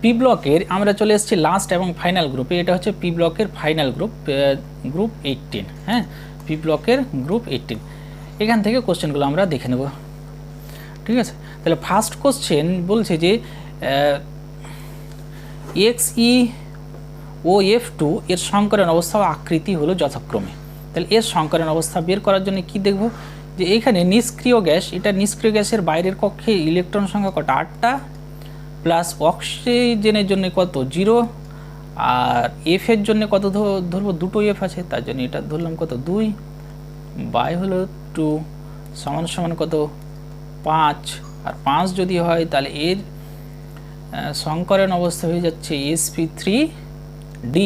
P ব্লকের আমরা চলে এসেছি লাস্ট এবং ফাইনাল গ্রুপে। এটা হচ্ছে পি ব্লকের ফাইনাল গ্রুপ, গ্রুপ 18। হ্যাঁ, পি ব্লকের গ্রুপ 18। এখান থেকে কোশ্চেনগুলো আমরা দেখে নেব, ঠিক আছে। তাহলে ফার্স্ট কোশ্চেন বলছে যে XE ও F2 এর সংকরণ অবস্থা ও আকৃতি হলো যথাক্রমে। তাহলে এর সংকরণ অবস্থা বের করার জন্য কি দেখব, যে এখানে নিষ্ক্রিয় গ্যাস, এটা নিষ্ক্রিয় গ্যাসের বাইরের কক্ষে ইলেকট্রন সংখ্যা কটা, 8টা, প্লাস অক্সিজেনের জন্য কত, 0, আর এফ এর জন্য কত ধরবো, 2টো এফ আছে, তার জন্য এটা ধরলাম কত, 2, বাই হলো 2, সমান সমান কত, 5, আর 5 যদি হয় তাহলে এর সংকরণ অবস্থা হয়ে যাচ্ছে sp3d।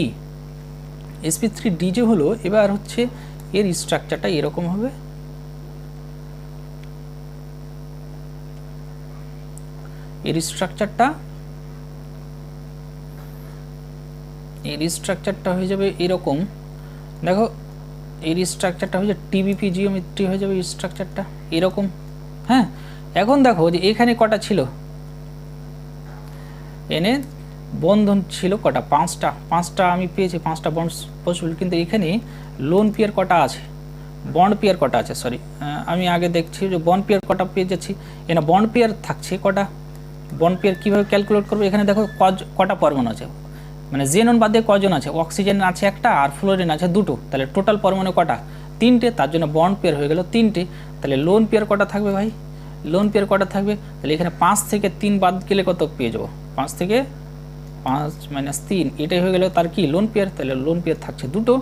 sp3d যে হলো, এবার হচ্ছে এর স্ট্রাকচারটা এরকম হবে, এর স্ট্রাকচারটা হয়ে যাবে এরকম। দেখো এর স্ট্রাকচারটা হয়ে যাবে টিবিপি জিওমেট্রি হয়ে যাবে স্ট্রাকচারটা এরকম। হ্যাঁ, এখন দেখো যে এখানে কটা ছিল, এনে বন্ধন ছিল কটা, 5টা আমি পেয়েছি, 5টা বন্ড পসিবল। কিন্তু এখানে লোন পেয়ার কটা আছে, বন্ড পেয়ার কটা আছে, সরি আমি আগে দেখছি যে বন্ড পেয়ার কটা পেয়ে যাচ্ছি। এখানে বন্ড পেয়ার থাকছে কটা, বন্ড পেয়ার কীভাবে ক্যালকুলেট করবো, এখানে দেখো কটা পরমাণু আছে, মানে জেনন বাদে কজন আছে, অক্সিজেন আছে একটা আর ফ্লোরিন আছে 2টো, তাহলে টোটাল পরমাণু কটা, 3টে, তার জন্য বন্ড পেয়ার হয়ে গেল 3টে। তাহলে লোন পেয়ার কটা থাকবে ভাই, লোন পেয়ার কটা থাকবে, তাহলে এখানে 5 থেকে 3 বাদ গেলে কত পেয়ে যাবো, 5 থেকে 5 - 3, এটাই হয়ে গেল তার কি, লোন পেয়ার। তাহলে লোন পেয়ার থাকছে 2টো।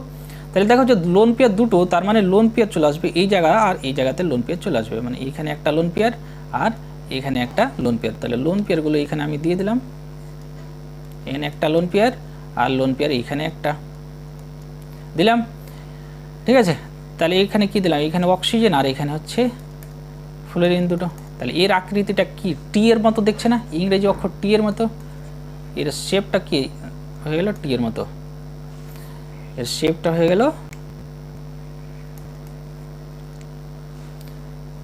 তাহলে দেখো যে লোন পেয়ার 2টো, তার মানে লোন পেয়ার চলে আসবে এই জায়গা, আর এই জায়গাতে লোন পেয়ার চলে আসবে, মানে এইখানে একটা লোন পেয়ার আর এখানে একটা লোন পেয়ার। তাহলে লোন পেয়ারগুলো এখানে আমি দিয়ে দিলাম, এখানে একটা লোন পেয়ার আর লোন পেয়ার এইখানে একটা দিলাম, ঠিক আছে। তাহলে এখানে কি দিলাম, এখানে অক্সিজেন আর এখানে হচ্ছে ফ্লোরিন 2টো। তাহলে এর আকৃতিটা কি, টি এর মতো দেখছে না, ইংরেজি অক্ষর টি এর মতো, এর শেপটা কি হয়ে গেল, টি এর মতো, এর শেপটা হয়ে গেল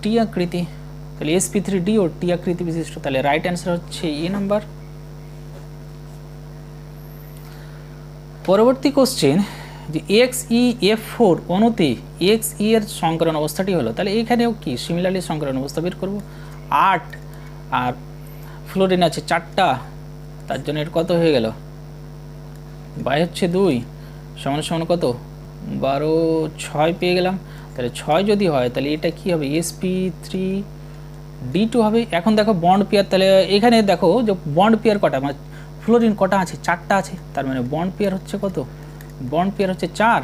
টি আকৃতি। তাহলে sp3d ও টি আকৃতি বিশিষ্ট। তাহলে রাইট অ্যান্সার হচ্ছে এ নাম্বার। পরবর্তী কোশ্চেন যে XeF4 অণুতে XE এর সংকরণ অবস্থাটি হলো। তাহলে এখানেও কি সিমিলারলি সংকরণ অবস্থা বের করব, 8 আর ফ্লোরিন আছে 4টা, তার জন্য এর কত হয়ে গেল, বাই হচ্ছে 2 সমান সমান কত, 12, 6 পেয়ে গেলাম। তাহলে 6 যদি হয় তাহলে এটা কি হবে, sp3d2 হবে। এখন দেখো বন্ড পেয়ার, তাহলে এখানে দেখো যে বন্ড পেয়ার কটা, মানে ফ্লোরিন কটা আছে, 4টা আছে, তার মানে বন্ড পেয়ার হচ্ছে কত, বন্ড পেয়ার হচ্ছে 4।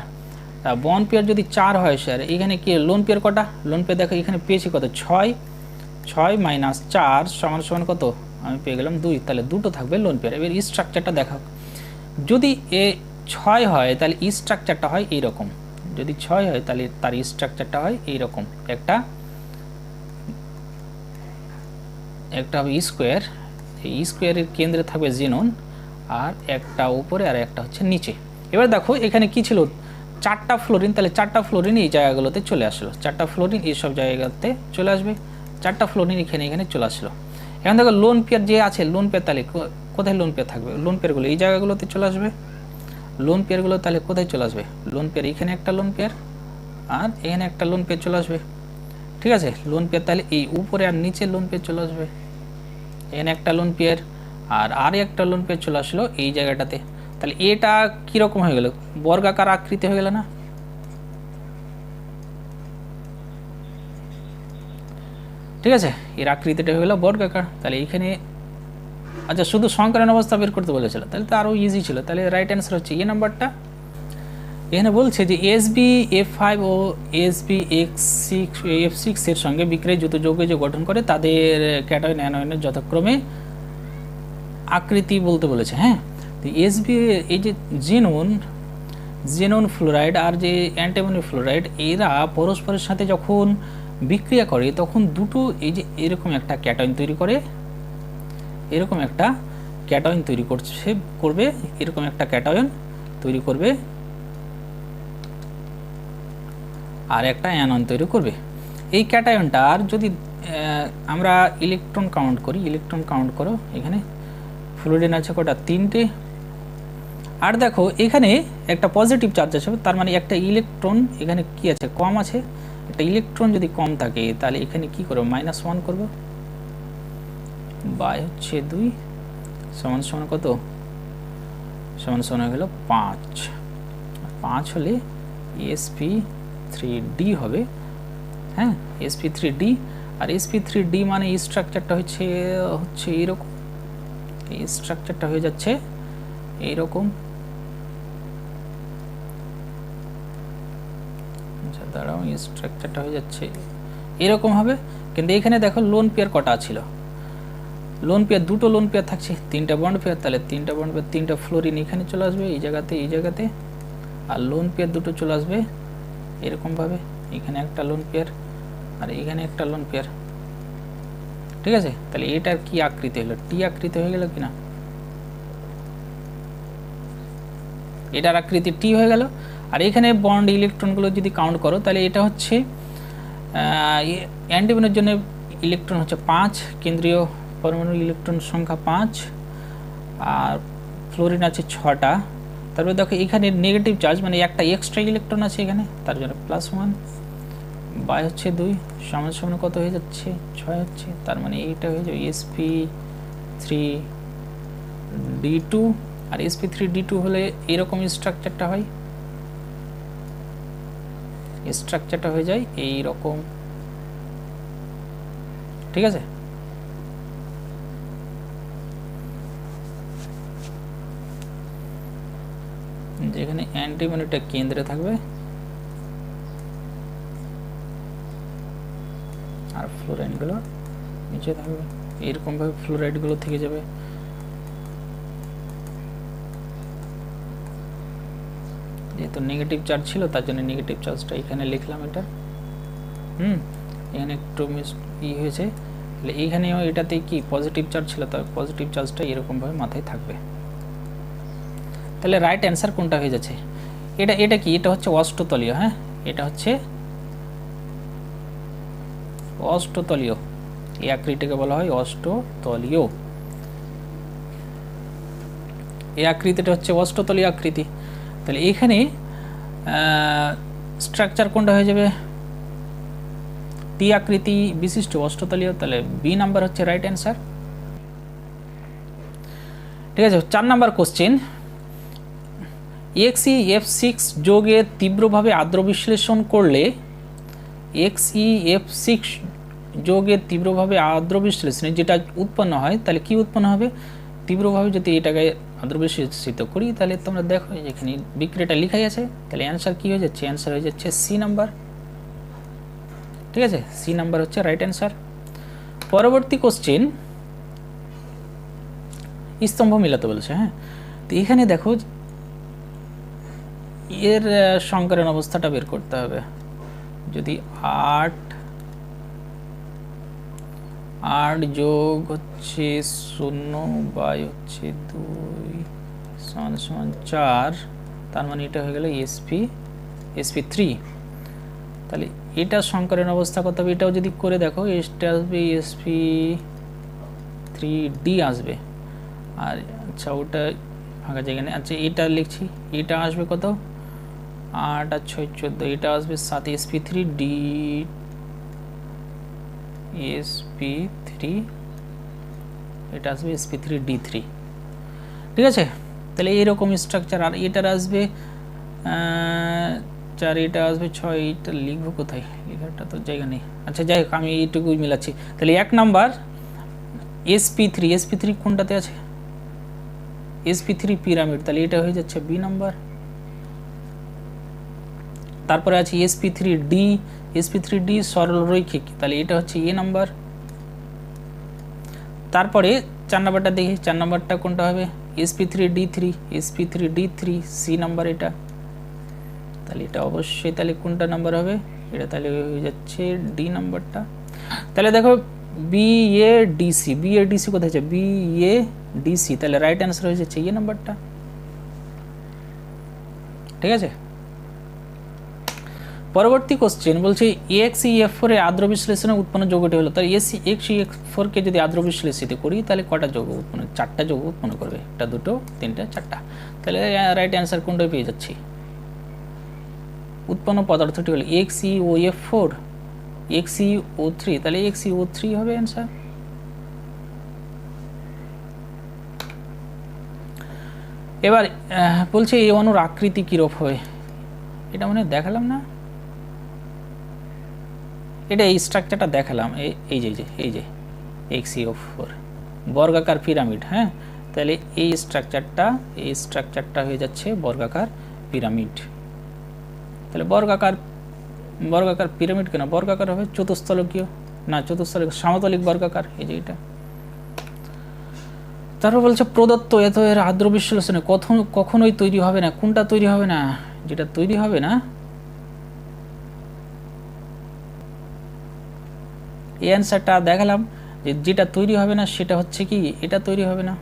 তা বন্ড পেয়ার যদি 4 হয় স্যার, এখানে কি লোন পেয়ার কটা, লোন পেয়ার দেখো এখানে পেয়েছি কত, 6 - 4 সমান সমান কত, আমি পেয়ে গেলাম 2। তাহলে 2টো থাকবে লোন পেয়ার। এবার স্ট্রাকচারটা দেখাও, যদি এ 6 হয় তাহলে স্ট্রাকচারটা হয় এইরকম, যদি 6 হয় তাহলে তার স্ট্রাকচারটা হয় এইরকম, একটা হবে স্কোয়ার, এই স্কোয়ারের কেন্দ্রে থাকবে জেনন, আর একটা উপরে আর একটা হচ্ছে নিচে। এবার দেখো এখানে কি ছিল, 4টা ফ্লোরিন, তাহলে 4টা ফ্লোরিন এই জায়গাগুলোতে চলে আসলো, 4টা ফ্লোরিন এইসব জায়গাতে চলে আসবে, 4টা ফ্লোরিন এখানে চলে আসলো। এখন দেখো লোন পেয়ার যে আছে, লোন পেয়ার তাহলে কোথায় লোন পেয়ার থাকবে, লোন পেয়ারগুলো এই জায়গাগুলোতে চলে আসবে, লোন পেয়ারগুলো তাহলে কোথায় চলে আসবে, লোন পেয়ার এখানে একটা লোন পেয়ার আর এখানে একটা লোন পেয়ার চলে আসবে, ঠিক আছে। লোন পেয়ার তাহলে এই উপরে আর নিচে লোন পেয়ার চলে আসবে, এখানে একটা লোন পেয়ার আর একটা লোন পেয়ার চলে আসলো এই জায়গাটাতে। তাহলে এটা কীরকম হয়ে গেল, বর্গাকার আকৃতি হয়ে গেল না, ঠিক আছে, এর আকৃতিটা হয়ে গেল বর্গাকার। তাহলে এইখানে আচ্ছা শুধু সংকরণ অবস্থা বের করতে বলেছিল, তাহলে তো আরও ইজি ছিল। তাহলে রাইট অ্যান্সার হচ্ছে এ নাম্বারটা। এখানে বলছে যে SbF5 ও SbF6 এর সঙ্গে বিক্রিয়াযুক্ত যৌগ যে গঠন করে তাদের ক্যাটায়ন অ্যানায়নের যথাক্রমে আকৃতি বলতে বলেছে। হ্যাঁ, তো এই যে জেনন ফ্লোরাইড আর যে অ্যান্টিমনি ফ্লোরাইড, এরা পরস্পরের সাথে যখন বিক্রিয়া করে তখন দুটো এই যে এরকম একটা ক্যাটায়ন তৈরি করে, এরকম একটা ক্যাটায়ন তৈরি করবে, এরকম একটা ক্যাটায়ন তৈরি করবে আর একটা অ্যানয়ন তৈরি করবে। এই ক্যাটায়নটার যদি আমরা ইলেকট্রন কাউন্ট করি, ইলেকট্রন কাউন্ট করো, এখানে ফ্লোরিন আছে কটা, 3টে। আর দেখো এখানে একটা পজিটিভ চার্জ আছে, তার মানে একটা ইলেকট্রন এখানে কি আছে, কম আছে। একটা ইলেকট্রন যদি কম থাকে তাহলে এখানে কি করবো, -1 করবো, বাই হচ্ছে 2 সমান সমান কত, সমান সমান হয়ে গেল 5। 5 হলে sp3d হবে, হ্যাঁ sp3d। আর sp3d মানে এই স্ট্রাকচারটা হচ্ছে এইরকম, এই স্ট্রাকচারটা হয়ে যাচ্ছে এইরকম। আচ্ছা দাঁড়াও, এই স্ট্রাকচারটা হয়ে যাচ্ছে এরকম হবে। কিন্তু এখানে দেখো লোন পেয়ার কটা ছিল, লোন পেয়ার দুটো লোন পেয়ার থাকছে, 3টা বন্ড পেয়ার, তাহলে 3টা বন্ড পেয়ার 3টা ফ্লোরিন এখানে চলে আসবে এই জায়গাতে, এই জায়গাতে। আর লোন পেয়ার দুটো চলে আসবে এরকমভাবে, এখানে একটা লোন পেয়ার আর এখানে একটা লোন পেয়ার, ঠিক আছে। তাহলে এটার কি আকৃতি হলো, টি আকৃতি হয়ে গেল কিনা, এটার আকৃতি টি হয়ে গেল। আর এখানে বন্ড ইলেকট্রনগুলো যদি কাউন্ট করো তাহলে এটা হচ্ছে অ্যান্টিমনের জন্য ইলেকট্রন হচ্ছে 5, কেন্দ্রীয় পরমাণু ইলেকট্রন সংখ্যা 5, আর ফ্লোরিন আছে 6টা। তারপরে দেখো এখানে নেগেটিভ চার্জ মানে একটা এক্সট্রা ইলেকট্রন আছে এখানে, তার জন্য +1 বাই হচ্ছে 2 সমান সমান কত হয়ে যাচ্ছে, 6 হচ্ছে। তার মানে এইটা হয়ে যাবে sp3d2। আর sp3d2 হলে এরকম স্ট্রাকচারটা হয়, স্ট্রাকচারটা হয়ে যায় এইরকম, ঠিক আছে। যেখানে অ্যান্টিমনিটা কেন্দ্রে থাকবে আর ফ্লোরাইডগুলো নিচে থাকবে, এরকমভাবে ফ্লোরাইডগুলো থেকে যাবে। যেহেতু নেগেটিভ চার্জ ছিল তার জন্য নেগেটিভ চার্জটা এখানে লিখলাম, এটা এখানে একটু হয়েছে, তাহলে এইখানেও এটাতে কি পজিটিভ চার্জ ছিল, তার পজিটিভ চার্জটা এরকমভাবে মাথায় থাকবে। তাহলে রাইট অ্যান্সার কোনটা হয়ে যাচ্ছে, এটা কি, এটা হচ্ছে অষ্টতলীয়, হ্যাঁ এটা হচ্ছে অষ্টতলীয়, এই আকৃতিকে বলা হয় অষ্টতলীয়। এই আকৃতিটা হচ্ছে অষ্টতলীয় আকৃতি। তাহলে এখানে স্ট্রাকচার কোনটা হয়ে যাবে, টি আকৃতি বিশিষ্ট অষ্টতলীয়, তাহলে বি নাম্বার হচ্ছে রাইট অ্যান্সার। ঠিক আছে, 4 নাম্বার কোশ্চেন, XeF6 যৌগের তীব্রভাবে আদ্র বিশ্লেষণ করলে, XeF6 যৌগের তীব্রভাবে আদ্র বিশ্লেষণে যেটা উৎপন্ন হয়, তাহলে কি উৎপন্ন হবে, তীব্রভাবে যদি এটাকে আদ্র বিশ্লেষিত করি তাহলে তোমরা দেখো এখানে বিক্রিয়াটা লেখাই আছে, তাহলে অ্যান্সার কি হয়ে যাচ্ছে, অ্যান্সার হয়ে যাচ্ছে সি নাম্বার, ঠিক আছে, সি নাম্বার হচ্ছে রাইট অ্যান্সার। পরবর্তী কোশ্চেন, স্তম্ভ মিলাতে বলেছে, হ্যাঁ তো এখানে দেখো এর সংকরণ অবস্থাটা বের করতে হবে। যদি 8 যোগ হচ্ছে 0 বাই হচ্ছে 2 সমান 4, তার মানে এটা হয়ে গেল sp3। তাহলে এটা সংকরণ অবস্থা কত হবে, এটাও যদি করে দেখো, এটা আসবে sp3d আসবে। আর আচ্ছা ওটা ফাঁকা জায়গা নেই, আচ্ছা এটা লিখছি, এটা আসবে কত, 8 আর 6 14, এটা আসবে 7 sp3d, sp3, এটা আসবে sp3d3, ঠিক আছে। তাহলে এইরকম স্ট্রাকচার। আর এটার আসবে 4, এটা আসবে 6, এইটা লিখবো কোথায়, লেখাটা তো জায়গা নেই, আচ্ছা যাই হোক আমি এইটুকুই মিলাচ্ছি। তাহলে 1 নাম্বার sp3 কোনটাতে আছে, sp3 পিরামিড, তাহলে এটা হয়ে যাচ্ছে বি নাম্বার। তারপরে আছে sp3d সরল রৈখিক, তাহলে এটা হচ্ছে এ নাম্বার। তারপরে 4 নাম্বারটা দেখি, 4 নাম্বারটা কোনটা হবে, sp3d3 সি নাম্বার এটা, তাহলে এটা অবশ্যই তাহলে কোনটা নাম্বার হবে, এটা তাহলে হয়ে যাচ্ছে ডি নাম্বারটা। তাহলে দেখো BADC কোথায় আছে, BADC, তাহলে রাইট অ্যান্সার হয়ে যাচ্ছে এই নাম্বারটা, ঠিক আছে। পরবর্তী কোশ্চেন বলছে EXE-F4 এর আদ্র বিশ্লেষণে উৎপন্ন যৌগটি হলো, তাহলে EXE-F4 কে যদি আদ্র বিশ্লেষিত করি তাহলে কটা যৌগ উৎপন্ন, 4টা যৌগ উৎপন্ন করবে, একটা দুটো তিনটা চারটা, তাহলে রাইট অ্যান্সার কোনটাই পেয়ে যাচ্ছি। উৎপন্ন পদার্থটি হলো EXE-OF4 EXE-O3, তাহলে EXE-O3 হবে অ্যান্সার। এবার বলছে এই অণুর আকৃতি কিরূপ হবে, এটা মনে দেখালাম না, এটা এই স্ট্রাকচারটা দেখালাম, এই যে EXE-O4 বর্গাকার পিরামিড। হ্যাঁ, তাহলে এই স্ট্রাকচারটা হয়ে যাচ্ছে বর্গাকার পিরামিড। তাহলে বর্গাকার পিরামিড কেন, বর্গাকার হবে চতুস্তলকীয়, না চতুস্তলক সমতলিক বর্গাকার, এই যে এটা। তারপর বলছে প্রদত্ত এত এর আদ্র বিশ্লেষণে কখনোই তৈরি হবে না, কোনটা তৈরি হবে না, যেটা তৈরি হবে না এই অ্যান্সারটা দেখালাম, যে যেটা তৈরি হবে না সেটা হচ্ছে কি, এটা তৈরি হবে না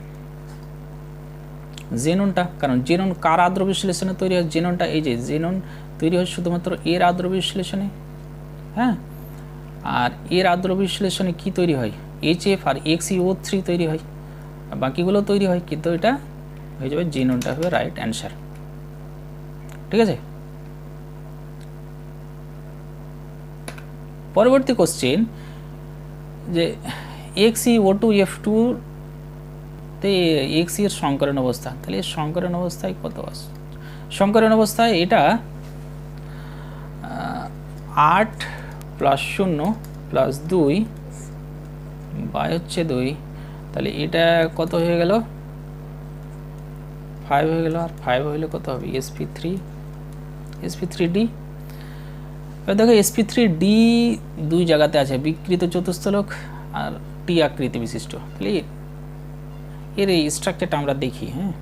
জেননটা, কারণ জেনন কার আদ্র বিশ্লেষণে তৈরি হয়, জেননটা এই যে জেনন তৈরি হয় শুধুমাত্র এর আদ্র বিশ্লেষণে। হ্যাঁ, আর এর আদ্র বিশ্লেষণে কি তৈরি হয়, HF আর EXE-O3 তৈরি হয়, বাকিগুলো তৈরি হয়, কিন্তু এটা হয়ে যাবে জেননটা হবে রাইট অ্যান্সার। ঠিক আছে, পরবর্তী কোশ্চেন যে EXE-O2F2 তে EXE এর সংকরণ অবস্থা, তাহলে এর সংকরণ অবস্থায় কত আছে, সংকরণ অবস্থায় এটা 8 + 0 + 2 বাই হচ্ছে 2, তাহলে এটা কত হয়ে গেল 5 হয়ে গেল, আর 5 হইলে কত হবে sp3d। এবার দেখো sp3d দুই জায়গাতে আছে, বিকৃত চতুস্তলক আর টি আকৃতি বিশিষ্ট, তাহলে এর এই স্ট্রাকচারটা আমরা দেখি। হ্যাঁ,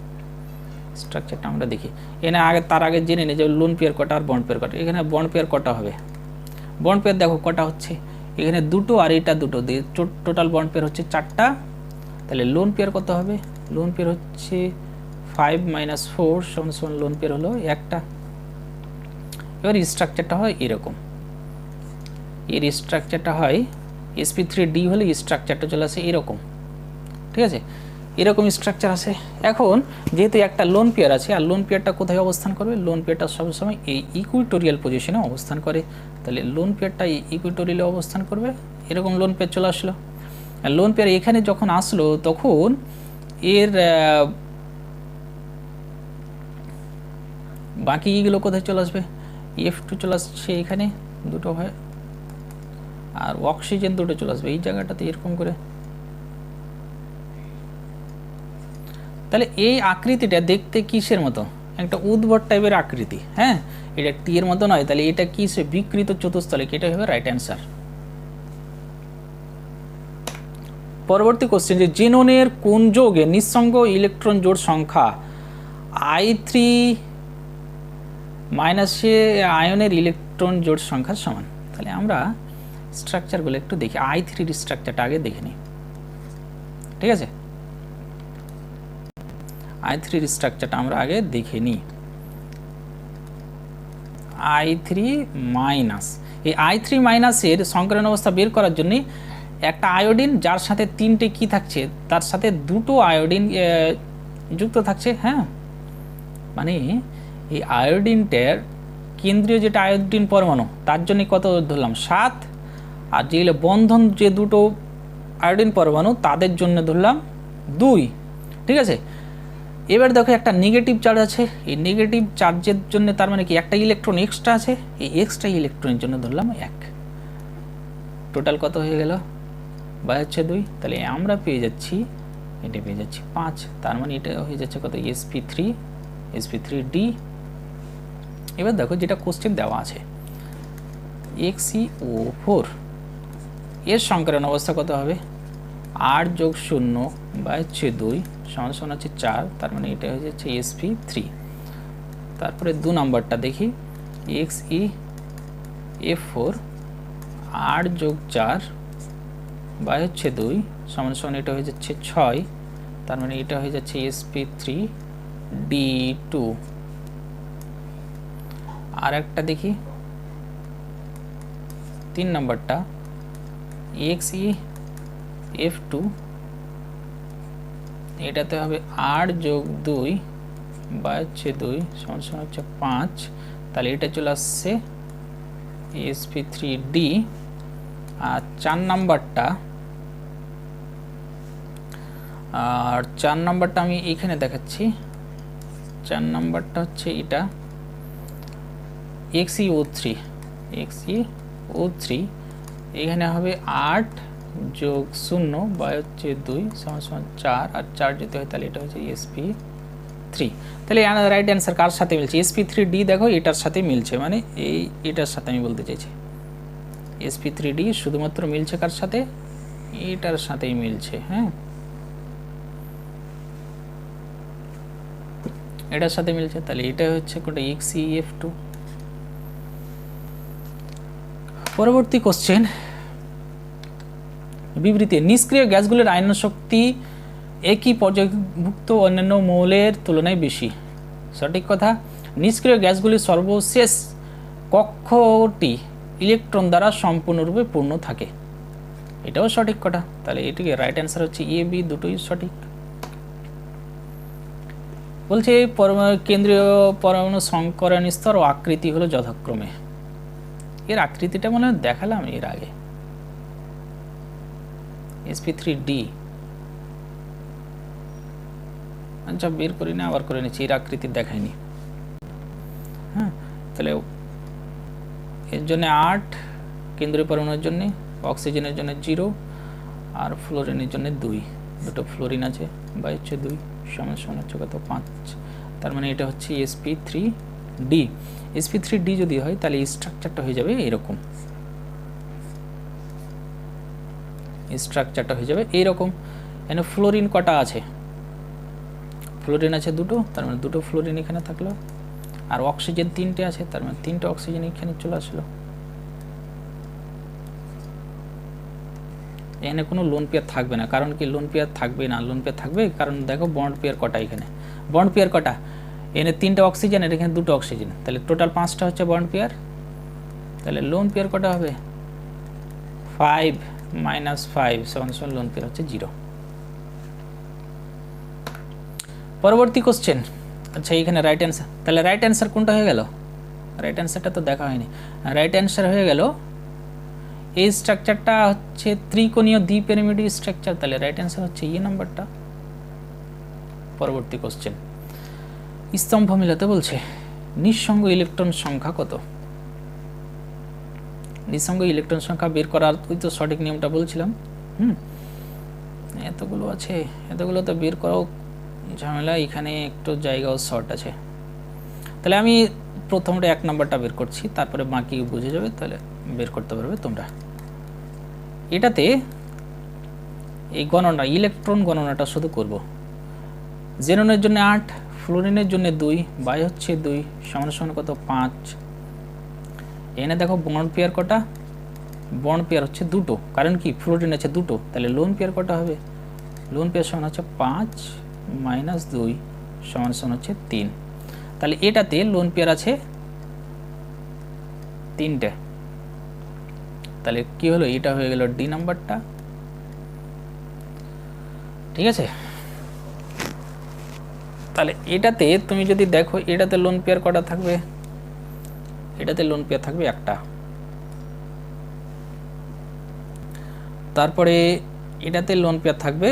স্ট্রাকচারটা আমরা দেখি, এখানে তার আগে জেনে নিই যে লোন পেয়ার কটা আর বন্ড পেয়ার কটা। এখানে বন্ড পেয়ার কটা হবে, বন্ড পেয়ার দেখো কটা হচ্ছে, এখানে দুটো আর এটা দুটো দিয়ে টোটাল বন্ড পেয়ার হচ্ছে 4টা, তাহলে লোন পেয়ার কত হবে, লোন পেয়ার হচ্ছে 5 - 4 সমান লোন পেয়ার হলো একটা। এবার স্ট্রাকচারটা হয় এরকম, এর স্ট্রাকচারটা হয় sp3d হলে স্ট্রাকচারটা চলে আসে এরকম। ঠিক আছে, এরকম স্ট্রাকচার আছে। এখন যেহেতু একটা লোন পেয়ার আছে, আর লোন পেয়ারটা কোথায় অবস্থান করবে, লোন পেয়ারটা সবসময় এই ইকুইটোরিয়াল পজিশনে অবস্থান করে, তাহলে লোন পেয়ারটা এই ইকুইটোরিয়ালে অবস্থান করবে, এরকম লোন পেয়ার চলে আসলো। আর লোন পেয়ার এখানে যখন আসলো তখন এর বাকি এগুলো কোথায় চলে আসবে, F2 চলে আসছে এখানে দুটো হয়, আর অক্সিজেন দুটো চলে আসবে এই জায়গাটাতে এরকম করে। তাহলে এই আকৃতিটা দেখতে কিসের মতো, একটা উদ্ভট টাইপের আকৃতি। হ্যাঁ, এটা টি এর মতো নয়, তাহলে এটা কি বিকৃত চতুস্তলিক, এটা হবে রাইট অ্যান্সার। পরবর্তী কোশ্চেন যে জেননের কোন যৌগে নিঃসঙ্গ ইলেকট্রন জোড় সংখ্যা I3 - আয়নের ইলেকট্রন জোড় সংখ্যার সমান। তাহলে আমরা স্ট্রাকচারগুলো একটু দেখি, I3 স্ট্রাকচারটা আগে দেখে নিই। ঠিক আছে, I3 স্ট্রাকচারটা আমরা আগে দেখে নিই। I3- এই I3- এর সংকরণ অবস্থা বের করার জন্য একটা আয়োডিন যার সাথে 3টে কি থাকছে, তার সাথে দুটো আয়োডিন যুক্ত থাকছে। হ্যাঁ, মানে এই আয়োডিনটার কেন্দ্রীয় যেটা আয়োডিন পরমাণু তার জন্য কত ধরলাম 7, আর যেগুলো বন্ধন যে দুটো আয়োডিন পরমাণু তাদের জন্য ধরলাম 2। ঠিক আছে, এবার দেখো একটা নেগেটিভ চার্জ আছে, এই নেগেটিভ চার্জের জন্য তার মানে কি একটা ইলেকট্রন এক্সট্রা আছে, এই এক্সট্রা ইলেকট্রনের জন্য ধরলাম 1, টোটাল কত হয়ে গেল বাই হচ্ছে 2, তাহলে আমরা পেয়ে যাচ্ছি, এটা পেয়ে যাচ্ছি 5, তার মানে এটা হয়ে যাচ্ছে কত sp3d। এবার দেখো যেটা কোশ্চেন দেওয়া আছে EXE-O4 এর সংকরণ অবস্থা কত হবে, 8 + 0 বাই 2 সমান হচ্ছে 4, তার মানে এটা হয়ে যাচ্ছে sp3। তারপরে 2 নম্বরটা দেখি, EXE-F4 8 + 4 বাই 2 সমান এটা হয়ে যাচ্ছে 6, তার মানে এটা হয়ে যাচ্ছে sp3d2। আর একটা দেখি 3 নাম্বারটা XE F2 এটাতে হবে 8 যোগ 2 বা হচ্ছে 2 সমান সমান হচ্ছে 5, তাহলে এটা চলে আসছে sp3d। আর 4 নাম্বারটা আমি এখানে দেখাচ্ছি। 4 নাম্বারটা হচ্ছে এটা XeO3 এখানে হবে 8 যোগ 0 বা হচ্ছে 2 সমান সমান 4, আর 4 যদি হয় তাহলে এটা হচ্ছে sp3। তাহলে রাইট অ্যান্সার কার সাথে মিলছে? sp3d দেখো এটার সাথে মিলছে, মানে এটার সাথে আমি বলতে চাইছি sp3d শুধুমাত্র মিলছে কার সাথে? এটার সাথেই মিলছে। হ্যাঁ, এটার সাথে মিলছে, তাহলে এটা হচ্ছে কোনটা? XeF2। পরবর্তী কোশ্চেন, বিবৃতি নিষ্ক্রিয় গ্যাসগুলির আয়ন শক্তি একই পর্যায়ভুক্ত অন্যান্য মৌলের তুলনায় বেশি। সঠিক কথা। নিষ্ক্রিয় গ্যাসগুলির সর্বশেষ কক্ষটি ইলেকট্রন দ্বারা সম্পূর্ণরূপে পূর্ণ থাকে, এটাও সঠিক কথা। তাহলে এটিকে রাইট অ্যান্সার হচ্ছে এ বি, দুটোই সঠিক। বলছে কেন্দ্রীয় পরমাণু সংকরণ স্তর ও আকৃতি হলো যথাক্রমে, এর আকৃতিটা মনে হয় দেখালাম এর আগে, sp3d। আচ্ছা, বের করি না, আবার করে নিচ্ছি, এর আকৃতি দেখায়নি। হ্যাঁ, তাহলে এর জন্য 8 কেন্দ্রীয় পরমাণুর জন্য, অক্সিজেনের জন্য 0, আর ফ্লোরিনের জন্য 2, দুটো ফ্লোরিন আছে, বা হচ্ছে 2 সমান সমান হচ্ছে কত? 5। তার মানে এটা হচ্ছে sp3d। sp3d যদি হয় তাহলে স্ট্রাকচারটা হয়ে যাবে এরকম, স্ট্রাকচারটা হয়ে যাবে এইরকম। এখানে ফ্লোরিন কটা আছে? ফ্লোরিন আছে 2টো, তার মানে 2টো ফ্লোরিন এখানে থাকলো, আর অক্সিজেন 3টে আছে, তার মানে 3টে অক্সিজেন এখানে চলে আসলো। এখানে কোনো লোন পেয়ার থাকবে না, কারণ কি লোন পেয়ার থাকবে না? লোন পেয়ার থাকবে কারণ দেখো বন্ড পেয়ার কটা এখানে, বন্ড পেয়ার কটা? এখানে 3টে অক্সিজেন, আর এখানে 2টো অক্সিজেন, তাহলে টোটাল 5টা হচ্ছে বন্ড পেয়ার। তাহলে লোন পেয়ার কটা হবে? 5 - 5 সমান সমান লোন পেয়ার হচ্ছে 0। পরবর্তী কোশ্চেন। আচ্ছা, এখানে রাইট অ্যান্সার, তাহলে রাইট অ্যান্সার কোনটা হয়ে গেল? রাইট অ্যান্সারটা তো দেখা হয়নি। রাইট অ্যান্সার হয়ে গেল এই স্ট্রাকচারটা হচ্ছে ত্রিকোণীয় দ্বিপিরামিডীয় স্ট্রাকচার, তাহলে রাইট অ্যান্সার হচ্ছে এই নাম্বারটা। পরবর্তী কোশ্চেন, স্তম্ভ মিলাতে বলছে, নিঃসঙ্গ ইলেকট্রন সংখ্যা কত? নিঃসঙ্গ ইলেকট্রন সংখ্যা বের করার ওই তো সঠিক নিয়মটা বলছিলাম। এতগুলো আছে, এতগুলো তো বের করাও ঝামেলা, এখানে একটু জায়গাও শর্ট আছে। তাহলে আমি প্রথমটা 1 নাম্বারটা বের করছি, তারপরে বাকি বুঝে যাবে, তাহলে বের করতে পারবে তোমরা। এটাতে এই গণনা, ইলেকট্রন গণনাটা শুধু করব। জেননের জন্য 8, ফ্লোরিনের জন্য 2, বাই হচ্ছে 2 সমান সমান কত? 5। এখানে দেখো বন্ড পেয়ার কটা? বন্ড পেয়ার হচ্ছে 2টো, কারণ কি ফ্লোরিন আছে 2টো, তাহলে লোন পেয়ার কটা হবে? লোন পেয়ার সমান হচ্ছে 5 - 2 সমান সমান হচ্ছে 3। তাহলে এটাতে লোন পেয়ার আছে 3টে, তাহলে কি হলো? এটা হয়ে গেল ডি নাম্বারটা। ঠিক আছে, তাহলে এটাতে তুমি যদি দেখো, এটাতে লোন পেয়ার কটা থাকবে? এটাতে লোন পেয়ার থাকবে 1টা। তারপরে এটাতে লোন পেয়ার থাকবে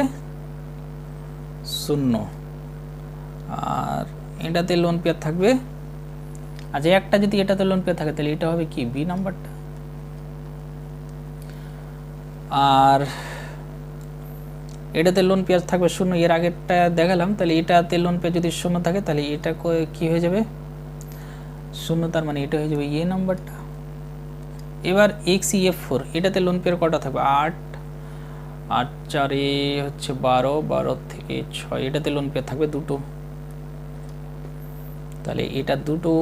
0, আর এটাতে লোন পেয়ার থাকবে, আচ্ছা একটা যদি এটাতে লোন পেয়ার থাকে তাহলে এটা হবে কি? বি নাম্বারটা। আর এটাতে লোন পেয়ার থাকবে 0, এর আগেরটা দেখালাম, তাহলে এটাতে লোন পেয়ার যদি 0 থাকে তাহলে এটা কি হয়ে যাবে? 0, তার মানে এটা হয়ে যাবে এ নাম্বারটা। এবার XeF4, এটাতে লোন পেয়ার কটা থাকবে? 8, 8 4 হচ্ছে 12, 12 থেকে 6, এটাতে লোন পেয়ার থাকবে 2টো, তাহলে এটা 2টো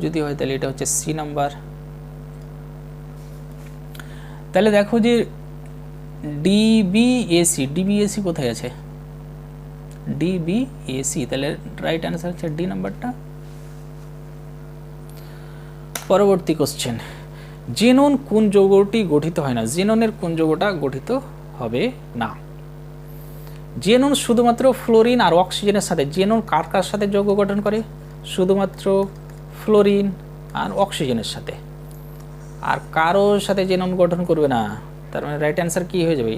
যদি হয় তাহলে এটা হচ্ছে সি নাম্বার। তাহলে দেখো যে ডিবিএসি কোথায় আছে? ডিবিএসি, তাহলে রাইট অ্যান্সার হচ্ছে ডি নাম্বারটা। পরবর্তী কোশ্চেন, জেনন কোন যৌগটি গঠিত হয় না? জেননের কোন যৌগটা গঠিত হবে না? জেনন শুধুমাত্র ফ্লোরিন আর অক্সিজেনের সাথে। জেনন কার কার সাথে যৌগ গঠন করে? শুধুমাত্র ফ্লোরিন আর অক্সিজেনের সাথে, আর কারোর সাথে জেনন গঠন করবে না। তার মানে রাইট অ্যান্সার কি হয়ে যাবে?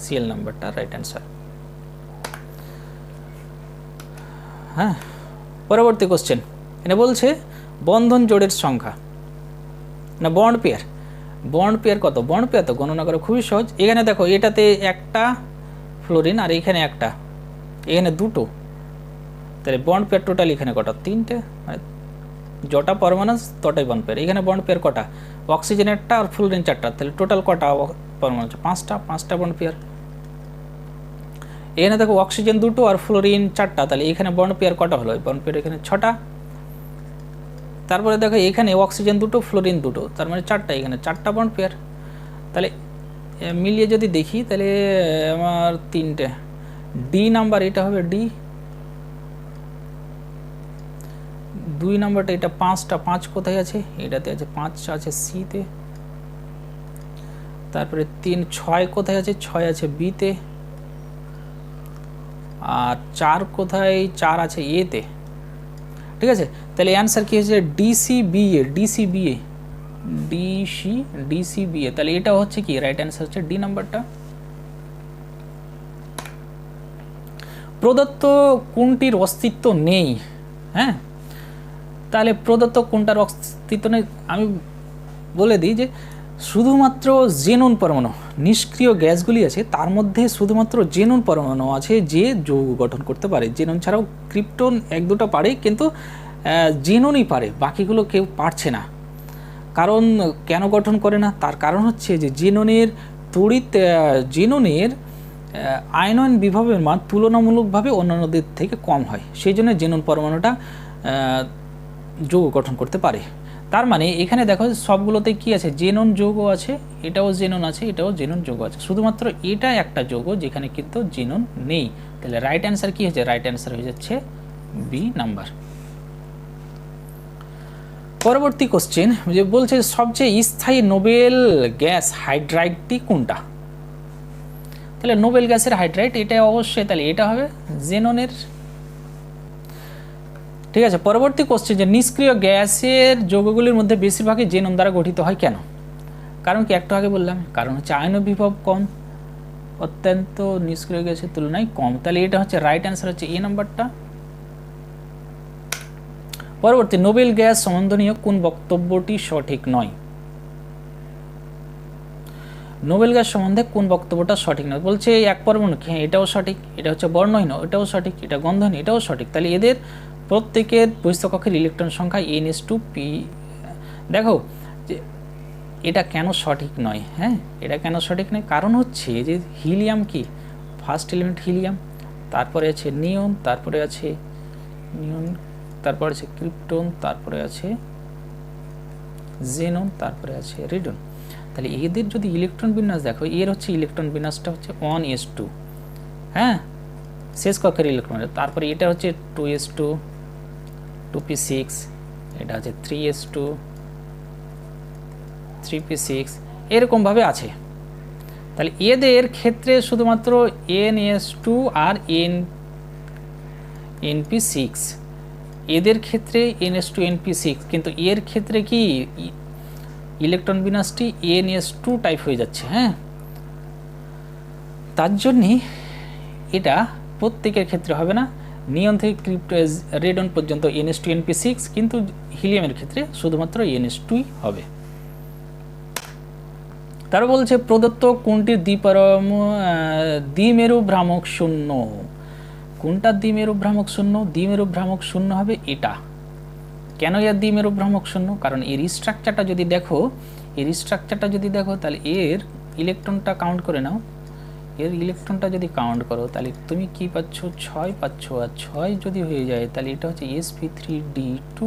সিএল নাম্বারটা রাইট অ্যান্সার। হ্যাঁ, পরবর্তী কোশ্চেন এখানে বলছে বন্ধন জোড়ের সংখ্যা না বন্ড পেয়ার। বন্ড পেয়ার কত? বন্ড পেয়ার তো গণনা করা খুবই সহজ। এখানে দেখো এটাতে একটা ফ্লোরিন আর এখানে একটা, এখানে দুটো, তাহলে বন্ড পেয়ার টোটাল এখানে কটা? তিনটে, মানে যটা পরমাণু তটাই বন্ড পেয়ার। এখানে বন্ড পেয়ার কটা? অক্সিজেনেরটা আর ফ্লোরিন চারটা, তাহলে টোটাল কটা পরমাণু? পাঁচটা, পাঁচটা বন্ড পেয়ার। এখানে দেখো অক্সিজেন দুটো আর ফ্লোরিন চারটা, তাহলে এখানে বন্ড পেয়ার কটা হলো? বন্ড পেয়ার এখানে ছটা। তারপরে দেখো এখানে অক্সিজেন দুটো ফ্লোরিন দুটো, তার মানে চারটা, এখানে চারটা বন্ড পেয়ার। তাহলে মিলিয়ে যদি দেখি তাহলে আমার তিনটে, ডি নাম্বার এটা হবে ডি। 2 নাম্বারটা এটা পাঁচটা, পাঁচ কোথায় আছে? এটাতে আছে, পাঁচ আছে সিতে। তারপরে 3 6 কোথায় আছে? 6 আছে বিতে। আর 4 কোথায়? 4 আছে এতে। ঠিক আছে, তাহলে অ্যান্সার কি হচ্ছে? ডিসিবিএ, ডিসিবিএ, ডিসিবিএ। তাহলে এটা হচ্ছে কি রাইট অ্যান্সার হচ্ছে ডি নাম্বারটা। প্রদত্ত কোনটির অস্তিত্ব নেই? হ্যাঁ, তাহলে প্রদত্ত কোনটার অস্তিত্ব নেই আমি বলে দিই যে শুধুমাত্র জেনন পরমাণু, নিষ্ক্রিয় গ্যাসগুলি আছে তার মধ্যে শুধুমাত্র জেনন পরমাণু আছে যে যৌগ গঠন করতে পারে। জেনন ছাড়াও ক্রিপ্টন এক দুটো পারে, কিন্তু জেননই পারে, বাকিগুলো কেউ পারছে না। কারণ কেন গঠন করে না? তার কারণ হচ্ছে যে জেননের জেননের আয়নন বিভবের মান তুলনামূলকভাবে অন্যান্যদের থেকে কম হয়, সেই জন্য জেনন পরমাণুটা যৌগ গঠন করতে পারে। তার মানে এখানে দেখো সবগুলোতে কি আছে? জেনন যৌগ আছে, এটাও জেনন আছে, এটাও জেনন যৌগ আছে, শুধুমাত্র এটা একটা যৌগ যেখানে কিন্তু জেনন নেই। তাহলে রাইট অ্যান্সার কি হয়েছে? রাইট অ্যান্সার হয়ে যাচ্ছে বি নাম্বার। পরবর্তী কোশ্চেন যে বলছে সবচেয়ে স্থায়ী নোবেল গ্যাস হাইড্রাইডটি কোনটা? তাহলে নোবেল গ্যাসের হাইড্রাইড এটা অবশ্যই, তাহলে এটা হবে জেননের। ঠিক আছে, পরবর্তী কোশ্চেন যে নিষ্ক্রিয় গ্যাসের যৌগগুলির মধ্যে বেশিরভাগই জেনন দ্বারা গঠিত হয় কেন? কারণ কি একটু আগে বললাম, কারণ হচ্ছে আয়ন বিভব কম, অত্যন্ত নিষ্ক্রিয় গ্যাসের তুলনায় কম। তাহলে এটা হচ্ছে রাইট অ্যান্সার হচ্ছে এ নাম্বারটা। পরবর্তী নোবেল গ্যাস সম্বন্ধনীয় কোন বক্তব্যটি সঠিক নয়? নোবেল গ্যাস সম্বন্ধে কোন বক্তব্যটা সঠিক নয়? বলছে এক পরমাণু, হ্যাঁ এটাও সঠিক, এটা হচ্ছে বর্ণহীন, এটাও সঠিক, এটা গন্ধহীন, এটাও সঠিক। তাহলে এদের প্রত্যেকের বহিস্থ কক্ষের ইলেকট্রন সংখ্যা NH2P। দেখো যে এটা কেন সঠিক নয়? হ্যাঁ, এটা কেন সঠিক নয়? কারণ হচ্ছে যে হিলিয়াম কি ফার্স্ট এলিমেন্ট হিলিয়াম, তারপরে আছে নিয়ন, তারপরে আছে নিয়ন, তারপরে আছে ক্রিপ্টন, তারপরে আছে জেনন, তারপরে আছে রেডন। তাহলে এদের যদি ইলেকট্রন বিন্যাস দেখো, এর হচ্ছে ইলেকট্রন বিন্যাসটা হচ্ছে 1s2, হ্যাঁ শেষ কক্ষের ইলেকট্রন। তারপরে এটা হচ্ছে 2s2, 2p6, এটা হচ্ছে 3s2, 3p6, এরকমভাবে আছে। তাহলে এদের ক্ষেত্রে শুধুমাত্র NS2 আর NP6, এদের ক্ষেত্রে NS2 NP6, কিন্তু এর ক্ষেত্রে কি ইলেকট্রন বিন্যাসটি NS2 টাইপ হয়ে যাচ্ছে। হ্যাঁ, তার জন্যে এটা প্রত্যেকের ক্ষেত্রে হবে না। নিয়ন থেকে রেডন পর্যন্ত NS2 NP6, কিন্তু হিলিয়ামের ক্ষেত্রে শুধুমাত্র NS2 হবে। তারা বলছে প্রদত্ত কোনটির দ্বিমেরু ভ্রামক শূন্য? কোনটা দ্বিমেরু ভ্রামক শূন্য? দ্বিমেরু ভ্রামক শূন্য হবে এটা। কেন এর দ্বিমেরু ভ্রামক শূন্য? কারণ এর স্ট্রাকচারটা যদি দেখো, তাহলে এর ইলেকট্রনটা কাউন্ট করে নাও, এর ইলেকট্রনটা যদি কাউন্ট করো তাহলে তুমি কি পাচ্ছ? 6 পাচ্ছ। আর 6 যদি হয়ে যায় তাহলে এটা হচ্ছে sp3d2।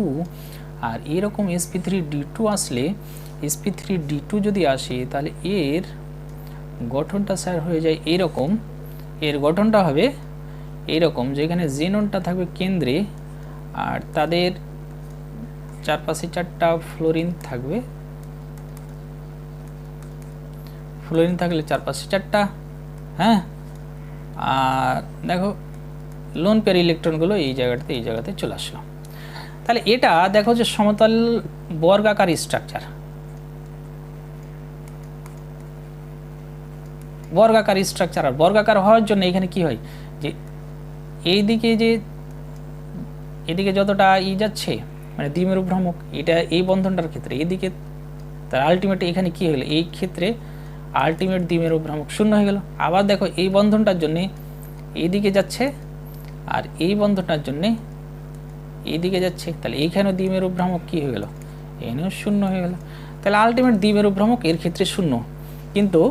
আর এরকম sp3d2 আসলে, sp3d2 যদি আসে তাহলে এর গঠনটা স্যার হয়ে যায় এরকম। এর গঠনটা হবে এরকম, যেখানে জেননটা থাকবে কেন্দ্রে আর তাদের চারপাশে 4টা ফ্লোরিন থাকবে ফ্লোরিন থাকলে 4 5 4টা, হ্যাঁ। আর দেখো লোন পেয়ার ইলেকট্রনগুলো এই জায়গাতে চলে আসলো। তাহলে এটা দেখো যে সমতল বর্গাকার স্ট্রাকচার, আর বর্গাকার হওয়ার জন্য এখানে কি হয় যে এদিকে যতটা যাচ্ছে মানে দ্বিমেরু ভ্রামক, এটা এই বন্ধনটার ক্ষেত্রে এদিকে, তার আলটিমেট এখানে কি হলো, এই ক্ষেত্রে আলটিমেট দ্বিমেরু ভ্রামক শূন্য হয়ে গেল। আবার দেখো এই বন্ধনটার জন্য এইদিকে যাচ্ছে, আর এই বন্ধনটার জন্য এইদিকে যাচ্ছে, তাহলে এইখানেও দ্বিমেরু ভ্রামক কি হয়ে গেল, এখানেও শূন্য হয়ে গেল। তাহলে আলটিমেট দ্বিমেরু ভ্রামক এর ক্ষেত্রে শূন্য। কিন্তু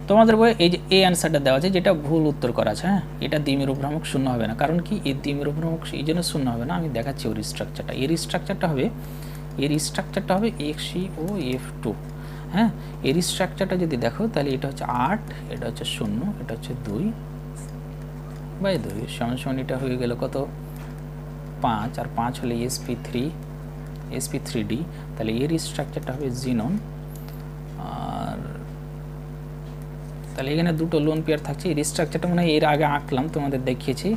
তোমাদের বইয়ে এই যে এই অ্যান্সারটা দেওয়া আছে, যেটা ভুল উত্তর করা আছে, হ্যাঁ, এটা দ্বিমেরু ভ্রামক শূন্য হবে না। কারণ কি, এই দ্বিমেরু ভ্রামক এই জন্য শূন্য হবে না, আমি দেখাচ্ছি ওর স্ট্রাকচারটা। এর স্ট্রাকচারটা হবে XeO F2, হ্যাঁ। এর স্ট্রাকচারটা যদি দেখো তাহলে এটা হচ্ছে 8, এটা হচ্ছে 0, এটা হচ্ছে 2/2 সমান এটা হয়ে গেল কত, 5, আর 5 হলে sp3d। তাহলে এর স্ট্রাকচারটা হবে জিনন। আর তাহলে এখানে দুটো লোন পেয়ার থাকছে। এর স্ট্রাকচারটা মনে হয় এর আগে আঁকলাম, তোমাদের দেখিয়েছি।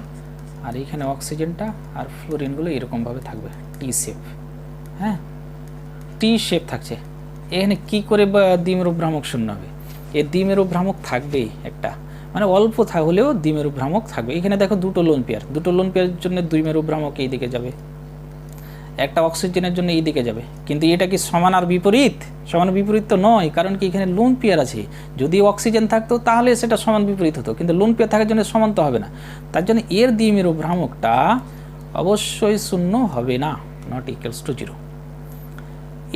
আর এখানে অক্সিজেনটা আর ফ্লোরিনগুলো এরকমভাবে থাকবে টি শেপ, হ্যাঁ, টি শেপ থাকছে। এখানে কি করে দ্বিমেরু ভ্রামক শূন্য হবে? এর দ্বিমেরু ভ্রামক থাকবেই একটা, মানে অল্প হলেও দ্বিমেরু ভ্রামক থাকবে। এখানে দেখো দুটো লোন পেয়ারের জন্য দ্বিমেরু ভ্রামক এই দিকে যাবে, একটা অক্সিজেনের জন্য এই দিকে যাবে। কিন্তু এটা কি সমান আর বিপরীত? সমান বিপরীত তো নয়, কারণ কি এখানে লোন পেয়ার আছে। যদি অক্সিজেন থাকতো তাহলে সেটা সমান বিপরীত হতো, কিন্তু লোন পেয়ার থাকার জন্য সমান তো হবে না। তার জন্য এর দ্বিমেরু ভ্রামকটা অবশ্যই শূন্য হবে না, নট ইকুয়ালস টু 0।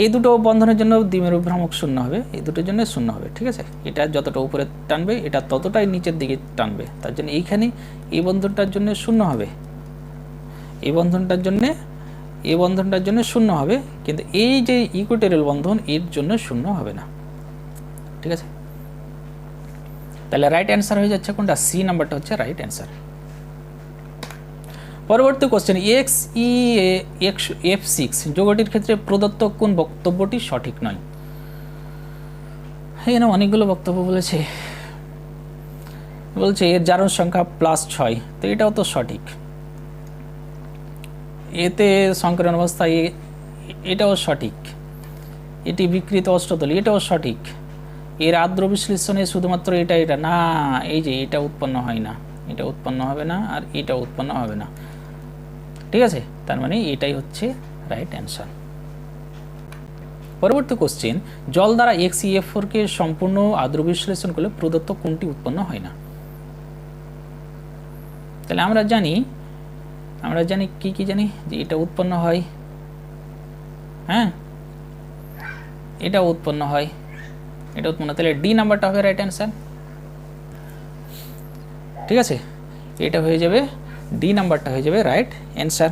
এই দুটো বন্ধনের জন্য দ্বিমেরু ভ্রামক শূন্য হবে, এই দুটোর জন্য শূন্য হবে, ঠিক আছে। এটা যতটা উপরে টানবে এটা ততটাই নিচের দিকে টানবে। তার জন্য এইখানে এই বন্ধনটার জন্য শূন্য হবে, এই বন্ধনটার জন্য শূন্য হবে, কিন্তু এই যে ইকুইটোরিয়াল বন্ধন এর জন্য শূন্য হবে না, ঠিক আছে। তাহলে রাইট অ্যান্সার হয়ে যাচ্ছে কোনটা, সি নাম্বারটা হচ্ছে রাইট অ্যান্সার। পরবর্তী কোশ্চেন, XeF6 যৌগটির ক্ষেত্রে প্রদত্ত কোন বক্তব্যটি সঠিক নয়? এখানে অনেকগুলো বক্তব্য বলেছে এর জারণ সংখ্যা +6, তো এটাও তো সঠিক। এতে সংকরণ অবস্থায় এটাও সঠিক। এটি বিকৃত অষ্টতল, এটাও সঠিক। এর আর্দ্র বিশ্লেষণে শুধুমাত্র এটা না, এই যে এটা উৎপন্ন হয় না, এটা উৎপন্ন হবে না, আর এটা উৎপন্ন হবে না, ঠিক আছে। তার মানে এটাই হচ্ছে রাইট অ্যান্সার। পরবর্তী কোশ্চেন, জল দ্বারা XeF4 কে সম্পূর্ণ আর্দ্র বিশ্লেষণ করলে প্রদত্ত কোনটি উৎপন্ন হয় না? তাহলে আমরা জানি কি জানি, যে এটা উৎপন্ন হয়, হ্যাঁ, এটা উৎপন্ন হয়, তাহলে ডি নাম্বারটা হবে রাইট অ্যান্সার, ঠিক আছে। এটা হয়ে যাবে, ডি নাম্বারটা হয়ে যাবে রাইট অ্যান্সার।